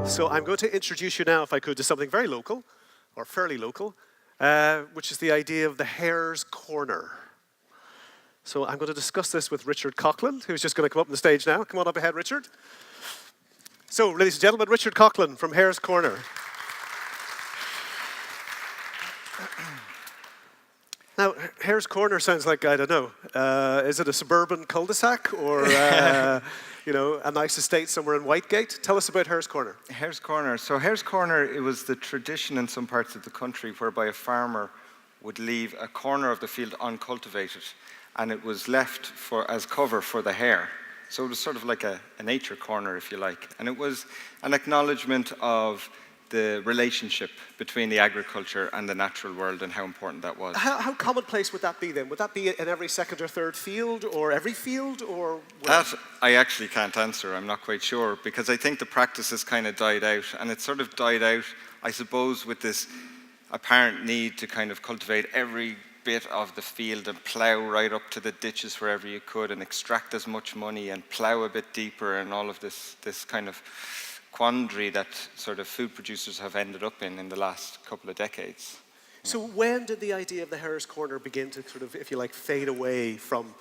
So I'm going to introduce you now, if I could, to something very local, or fairly local, which is the idea of the Hares Corner. So I'm going to discuss this with Richard Coughlin, who's just going to come up on the stage now. Come on up ahead, Richard. So, ladies and gentlemen, Richard Coughlin from Hares Corner. Now, Hares Corner sounds like, I don't know, is it a suburban cul-de-sac or, you know, a nice estate somewhere in Whitegate? Tell us about Hares Corner. Hares Corner. So Hares Corner, it was the tradition in some parts of the country whereby a farmer would leave a corner of the field uncultivated, and it was left as cover for the hare. So it was sort of like a nature corner, if you like. And it was an acknowledgement of the relationship between the agriculture and the natural world and how important that was. How commonplace would that be then? Would that be in every second or third field or every field or? That I actually can't answer. I'm not quite sure, because I think the practice has kind of died out, and it sort of died out, I suppose, with this apparent need to kind of cultivate every bit of the field and plough right up to the ditches wherever you could and extract as much money and plough a bit deeper, and all of this kind of quandary that sort of food producers have ended up in the last couple of decades. So when did the idea of the Hares Corner begin to sort of, if you like, fade away from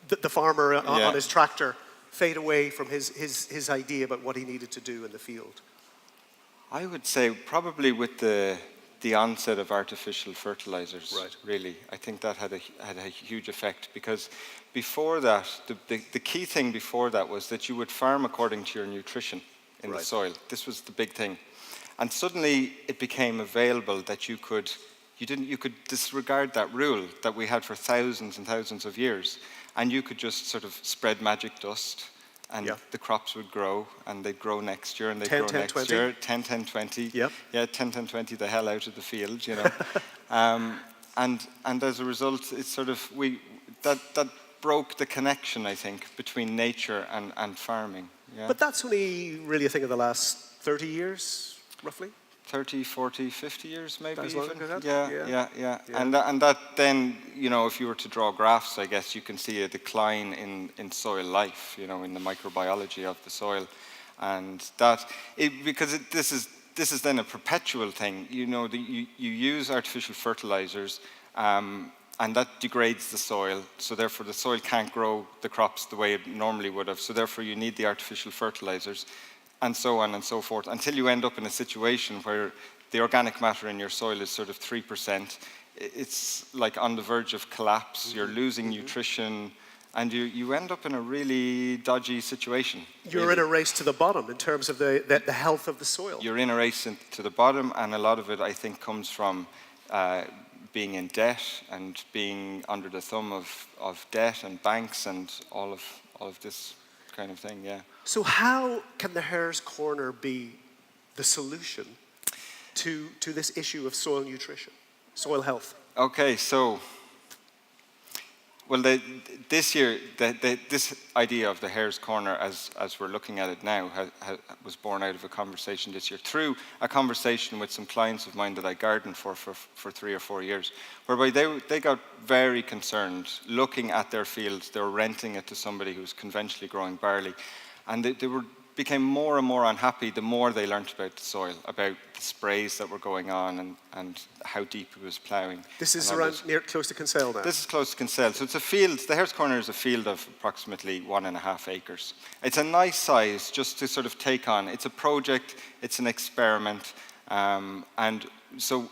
the farmer on his tractor, fade away from his idea about what he needed to do in the field? I would say probably with the onset of artificial fertilizers, right. Really. I think that had a huge effect, because before that, the key thing before that was that you would farm according to your nutrition in right. the soil. This was the big thing. And suddenly it became available that you could disregard that rule that we had for thousands and thousands of years, and you could just sort of spread magic dust, and the crops would grow, and they'd grow next year, and they'd grow next 20. year. 10, 10, 20. Yep. Yeah, 10, 10, 20, the hell out of the field, you know. And as a result, it's sort of, that broke the connection, I think, between nature and farming. Yeah? But that's only really a thing of the last 30 years, roughly? 30, 40, 50 years, maybe as even. Long as that? Yeah. And that then, you know, if you were to draw graphs, I guess you can see a decline in soil life, you know, in the microbiology of the soil. And this is then a perpetual thing. You know, you use artificial fertilizers, and that degrades the soil, so therefore the soil can't grow the crops the way it normally would have, so therefore you need the artificial fertilizers, and so on and so forth, until you end up in a situation where the organic matter in your soil is sort of 3%. It's like on the verge of collapse, you're losing nutrition, and you end up in a really dodgy situation. You're in a race to the bottom in terms of the health of the soil. You're in a race to the bottom, and a lot of it, I think, comes from being in debt and being under the thumb of debt and banks and all of this kind of thing, yeah. So how can the Hares Corner be the solution to this issue of soil nutrition, soil health? Okay, so, well, this year, this idea of the Hares Corner, as we're looking at it now, was born out of a conversation this year, through a conversation with some clients of mine that I gardened for 3 or 4 years, whereby they got very concerned looking at their fields. They were renting it to somebody who was conventionally growing barley, and they became more and more unhappy the more they learnt about the soil, about the sprays that were going on and how deep it was ploughing. This is around close to Kinsale now? This is close to Kinsale. So it's a field, the Hares Corner is a field of approximately 1.5 acres. It's a nice size just to sort of take on. It's a project, it's an experiment. And so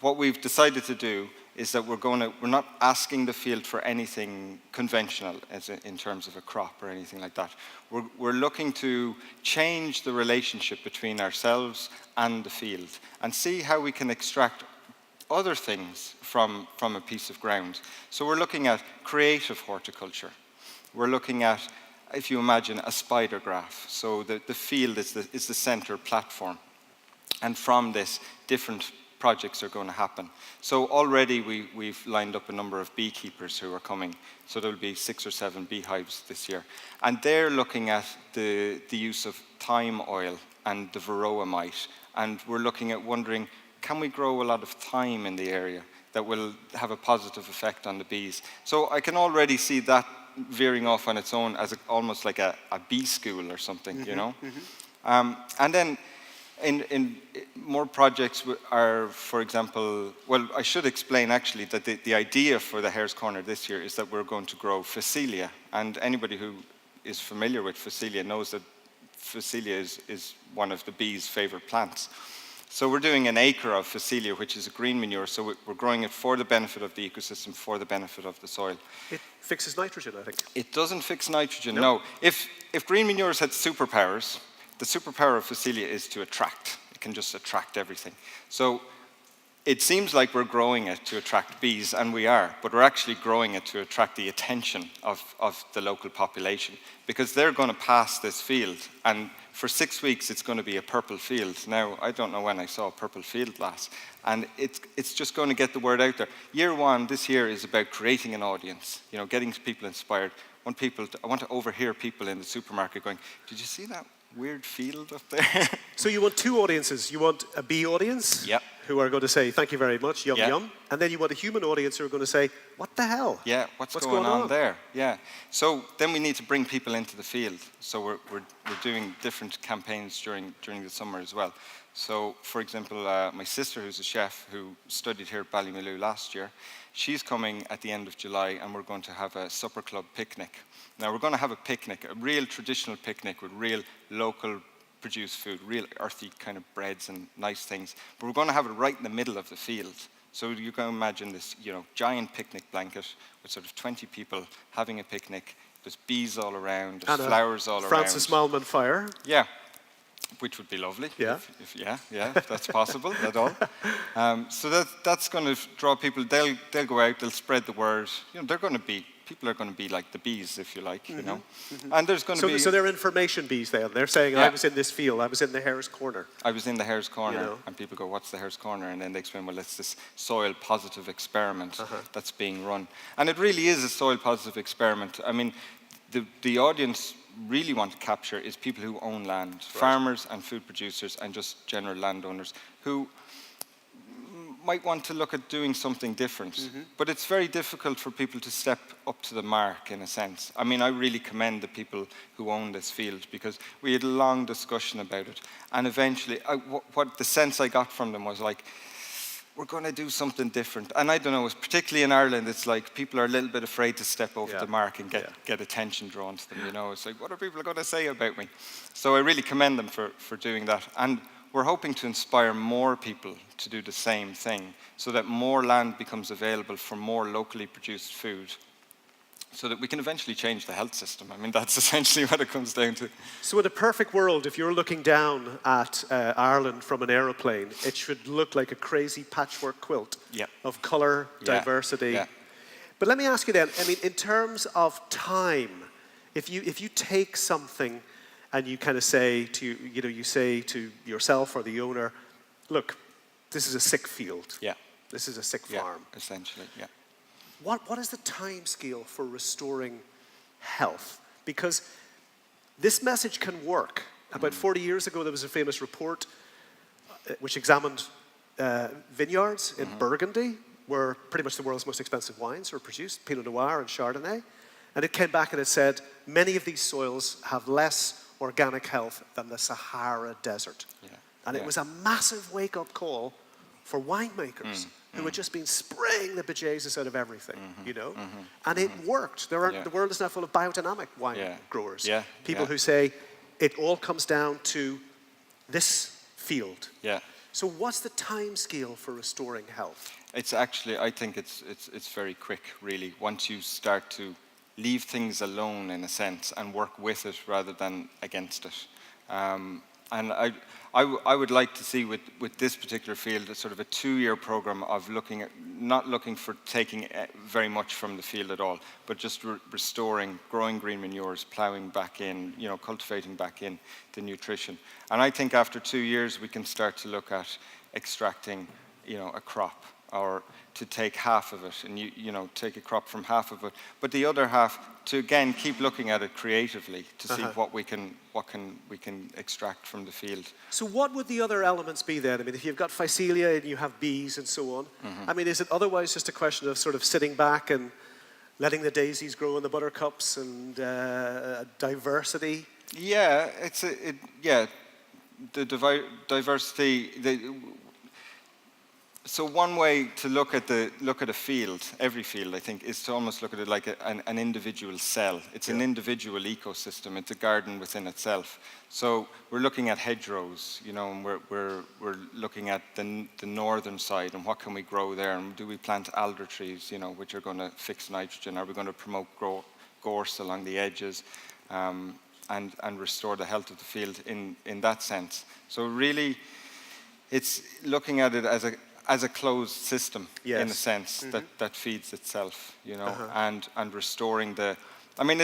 what we've decided to do is that we're not asking the field for anything conventional in terms of a crop or anything like that. We're looking to change the relationship between ourselves and the field and see how we can extract other things from a piece of ground. So we're looking at creative horticulture. We're looking at, if you imagine, a spider graph. So the field is the center platform. And from this, different projects are going to happen. So already we've lined up a number of beekeepers who are coming. So there'll be 6 or 7 beehives this year. And they're looking at the use of thyme oil and the varroa mite. And we're looking at wondering, can we grow a lot of thyme in the area that will have a positive effect on the bees? So I can already see that veering off on its own as almost like a bee school or something, you know? And then in more projects are, for example, well, I should explain actually that the idea for the Hares Corner this year is that we're going to grow Phacelia. And anybody who is familiar with Phacelia knows that Phacelia is one of the bees' favorite plants. So we're doing an acre of Phacelia, which is a green manure. So we're growing it for the benefit of the ecosystem, for the benefit of the soil. It fixes nitrogen, I think. It doesn't fix nitrogen, no. If green manures had superpowers, the superpower of Phacelia is to attract. It can just attract everything. So it seems like we're growing it to attract bees, and we are, but we're actually growing it to attract the attention of the local population, because they're going to pass this field, and for 6 weeks it's going to be a purple field. Now, I don't know when I saw a purple field last, and it's just going to get the word out there. Year one this year is about creating an audience, getting people inspired. I want to overhear people in the supermarket going, "Did you see that weird field up there?" So you want two audiences. You want a bee audience, yep, who are going to say, "Thank you very much, yum, yep, yum." And then you want a human audience who are going to say, "What the hell? Yeah, what's going on there?" Yeah. So then we need to bring people into the field. So we're doing different campaigns during the summer as well. So, for example, my sister, who's a chef who studied here at Ballymaloe last year, she's coming at the end of July, and we're going to have a supper club picnic. Now, we're going to have a picnic, a real traditional picnic with real local produced food, real earthy kind of breads and nice things. But we're going to have it right in the middle of the field. So you can imagine this, giant picnic blanket with sort of 20 people having a picnic. There's bees all around, there's flowers all around. Francis Malman fire. Yeah. Which would be lovely. Yeah. If that's possible at all. So that's going to draw people. They'll go out. They'll spread the word. People are going to be like the bees, if you like. And there's going to be. So they're information bees. They're saying, "I was in this field. I was in the Hares Corner. I was in the Hares Corner." And people go, "What's the Hares Corner?" And then they explain, "Well, it's this soil positive experiment that's being run." And it really is a soil positive experiment. I mean, the audience really want to capture is people who own land, farmers and food producers and just general landowners who might want to look at doing something different. But it's very difficult for people to step up to the mark, in a sense. I mean, I really commend the people who own this field, because we had a long discussion about it. And eventually, what the sense I got from them was like, we're going to do something different. And I don't know, particularly in Ireland, it's like people are a little bit afraid to step over the mark and get attention drawn to them, It's like, what are people going to say about me? So I really commend them for doing that. And we're hoping to inspire more people to do the same thing, so that more land becomes available for more locally produced food, so that we can eventually change the health system. I mean, that's essentially what it comes down to. So in a perfect world, if you're looking down at Ireland from an aeroplane, it should look like a crazy patchwork quilt of colour, diversity. But let me ask you then, I mean, in terms of time, if you take something and you kind of say to, you say to yourself or the owner, "Look, this is a sick field. This is a sick farm." Essentially, What is the time scale for restoring health? Because this message can work. About 40 years ago, there was a famous report which examined vineyards in Burgundy, where pretty much the world's most expensive wines were produced, Pinot Noir and Chardonnay. And it came back and it said, many of these soils have less organic health than the Sahara Desert. And it was a massive wake-up call for winemakers who had just been spraying the bejesus out of everything, And it worked. The world is now full of biodynamic wine growers. People who say, it all comes down to this field. So what's the time scale for restoring health? It's actually, I think it's very quick, really, once you start to leave things alone, in a sense, and work with it rather than against it. And I would like to see with this particular field a sort of a 2-year program of not looking for taking very much from the field at all, but just restoring, growing green manures, ploughing back in, cultivating back in the nutrition. And I think after 2 years we can start to look at extracting, a crop, or to take half of it and take a crop from half of it, but the other half to again keep looking at it creatively to see what we can extract from the field. So what would the other elements be then? I mean, if you've got Phacelia and you have bees and so on, I mean, is it otherwise just a question of sort of sitting back and letting the daisies grow and the buttercups and diversity? Yeah, the diversity. So one way to look at a field, every field, I think, is to almost look at it like an individual cell. It's an individual ecosystem. It's a garden within itself. So we're looking at hedgerows, you know, and we're looking at the northern side and what can we grow there, and do we plant alder trees, you know, which are going to fix nitrogen? Are we going to promote gorse along the edges, and restore the health of the field in that sense? So really, it's looking at it as a closed system, in a sense, that feeds itself, you know, and restoring the. I mean,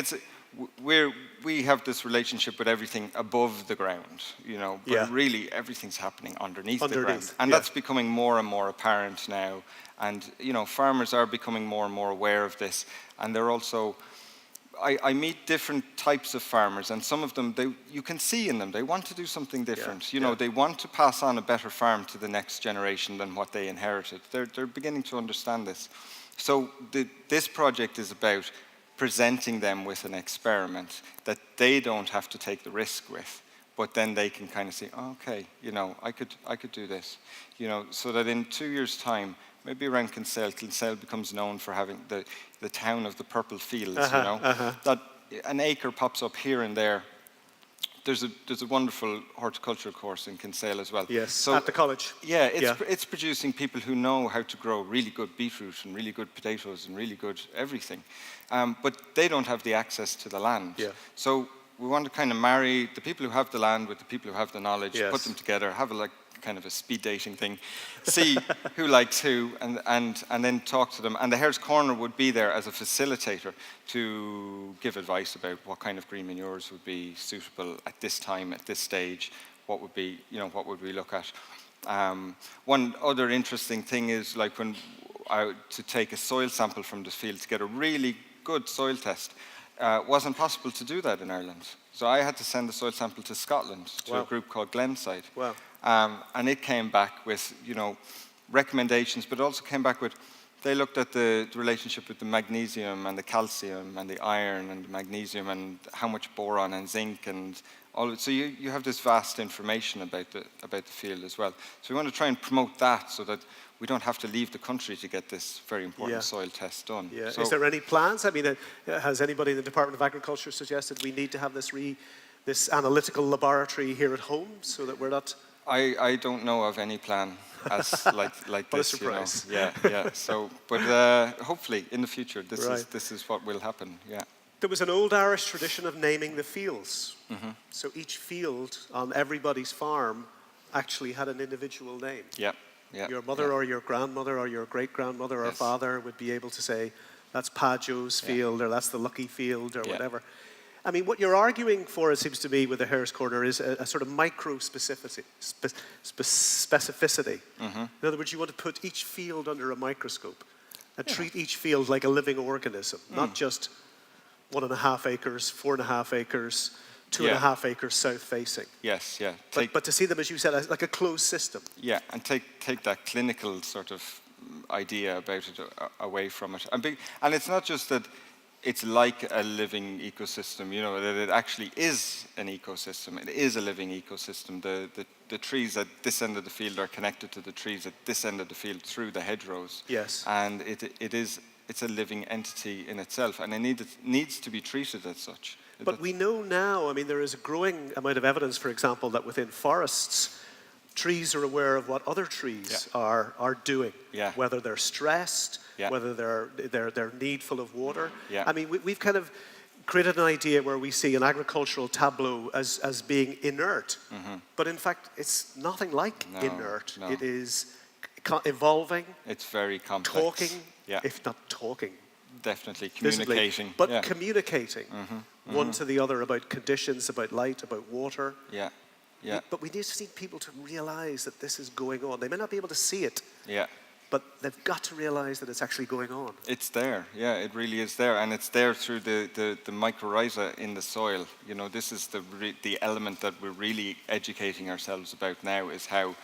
we have this relationship with everything above the ground, you know, but really everything's happening underneath the ground, and that's becoming more and more apparent now. And you know, farmers are becoming more and more aware of this, and they're also. I meet different types of farmers, and some of them, you can see in them, they want to do something different. You know, they want to pass on a better farm to the next generation than what they inherited. They're beginning to understand this. So this project is about presenting them with an experiment that they don't have to take the risk with, but then they can kind of say, oh, okay, you know, I could do this, you know, so that in 2 years' time, maybe around Kinsale becomes known for having the town of the purple fields, you know. That an acre pops up here and there. There's a wonderful horticulture course in Kinsale as well. Yes, so, at the college. Yeah, it's producing people who know how to grow really good beetroot and really good potatoes and really good everything. But they don't have the access to the land. Yeah. So we want to kind of marry the people who have the land with the people who have the knowledge, put them together, have kind of a speed dating thing, see who likes who, and then talk to them. And the Hares Corner would be there as a facilitator to give advice about what kind of green manures would be suitable at this time, at this stage. What would we look at? One other interesting thing is like to take a soil sample from the field to get a really good soil test. Wasn't possible to do that in Ireland. So I had to send the soil sample to Scotland to a group called Glenside. Wow. And it came back with, you know, recommendations, but also came back with, they looked at the relationship with the magnesium and the calcium and the iron and the magnesium and how much boron and zinc and all. So you have this vast information about the field as well. So we want to try and promote that so that we don't have to leave the country to get this very important soil test done. Yeah. So, is there any plans? I mean, has anybody in the Department of Agriculture suggested we need to have this analytical laboratory here at home so that we're not... I don't know of any plan as like what this. a surprise. You know? Yeah. So, but hopefully in the future, this is what will happen. Yeah. There was an old Irish tradition of naming the fields. So each field on everybody's farm actually had an individual name. Yeah. Yeah. Your mother or your grandmother or your great-grandmother or father would be able to say, that's Pa Joe's field or that's the Lucky field or whatever. I mean, what you're arguing for, it seems to me, with the Hares Corner is a sort of micro-specificity. In other words, you want to put each field under a microscope and treat each field like a living organism, not just 1.5 acres, 4.5 acres, 2.5 acres south-facing. Yes, yeah. But to see them, as you said, as like a closed system. Yeah, and take that clinical sort of idea about it away from it. And it's not just that it's like a living ecosystem, you know, that it actually is an ecosystem. It is a living ecosystem. The trees at this end of the field are connected to the trees at this end of the field through the hedgerows. Yes. And it's a living entity in itself, and it needs to be treated as such. But we know now, I mean, there is a growing amount of evidence, for example, that within forests, trees are aware of what other trees are doing, whether they're stressed, whether they're needful of water. I mean, we've kind of created an idea where we see an agricultural tableau as being inert, but in fact, it's nothing like inert. No. It is evolving. It's very complex. Talking, if not talking. Definitely communicating. Visibly, but communicating one to the other about conditions, about light, about water. Yeah. But we just need people to realize that this is going on. They may not be able to see it. Yeah. But they've got to realize that it's actually going on. It's there. Yeah, it really is there, and it's there through the mycorrhiza in the soil. You know, this is the element that we're really educating ourselves about now, is how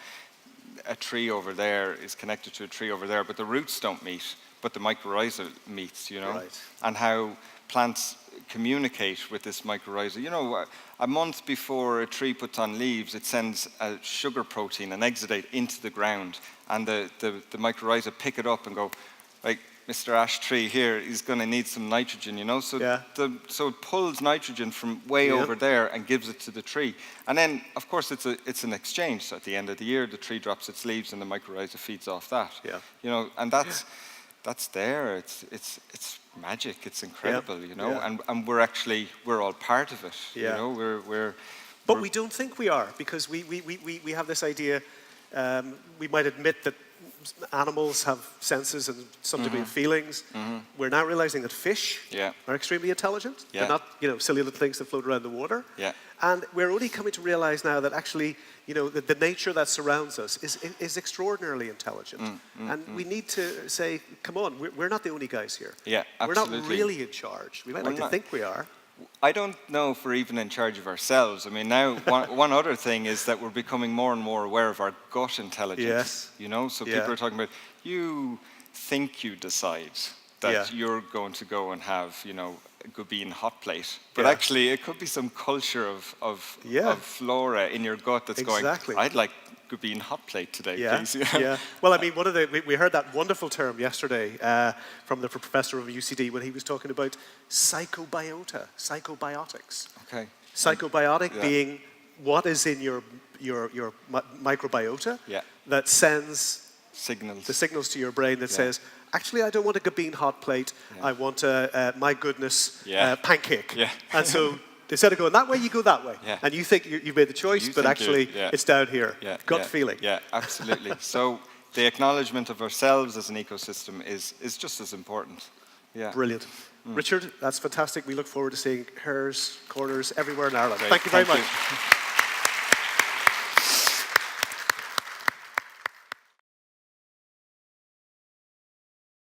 a tree over there is connected to a tree over there, but the roots don't meet, but the mycorrhiza meets. You know, and how plants communicate with this mycorrhiza. You know, a month before a tree puts on leaves, it sends a sugar protein, an exudate, into the ground, and the mycorrhiza pick it up and go, like, Mr. Ash Tree here is going to need some nitrogen, you know? So, so it pulls nitrogen from way over there and gives it to the tree. And then, of course, it's an exchange. So at the end of the year, the tree drops its leaves and the mycorrhiza feeds off that. Yeah. You know, and that's there. It's magic. It's incredible, you know? And we're all part of it, you know? But we don't think we are, because we have this idea, we might admit that animals have senses and some degree of feelings. We're now realizing that fish are extremely intelligent. They're not, you know, silly little things that float around the water. And we're only coming to realize now that actually, you know, the nature that surrounds us is extraordinarily intelligent. And we need to say, come on, we're not the only guys here. Absolutely. We're not really in charge. We might like to think we are. I don't know if we're even in charge of ourselves. I mean, now, one other thing is that we're becoming more and more aware of our gut intelligence. You know, so people are talking about, you think you decide that you're going to go and have, you know, a Gubin hot plate. But actually, it could be some culture of flora in your gut that's going, I'd like Gubin hot plate today, please. Well, I mean, we heard that wonderful term yesterday from the professor of UCD when he was talking about psychobiotics. Psychobiotic being what is in your microbiota that sends the signals to your brain that says, actually, I don't want a Gubin hot plate. I want a my goodness pancake. And so instead of going that way, you go that way. And you think you've made the choice, but actually it's down here. Gut feeling. Yeah, absolutely. So the acknowledgement of ourselves as an ecosystem is just as important. Brilliant. Richard, that's fantastic. We look forward to seeing Hares, corners everywhere in Ireland. Thank you very much.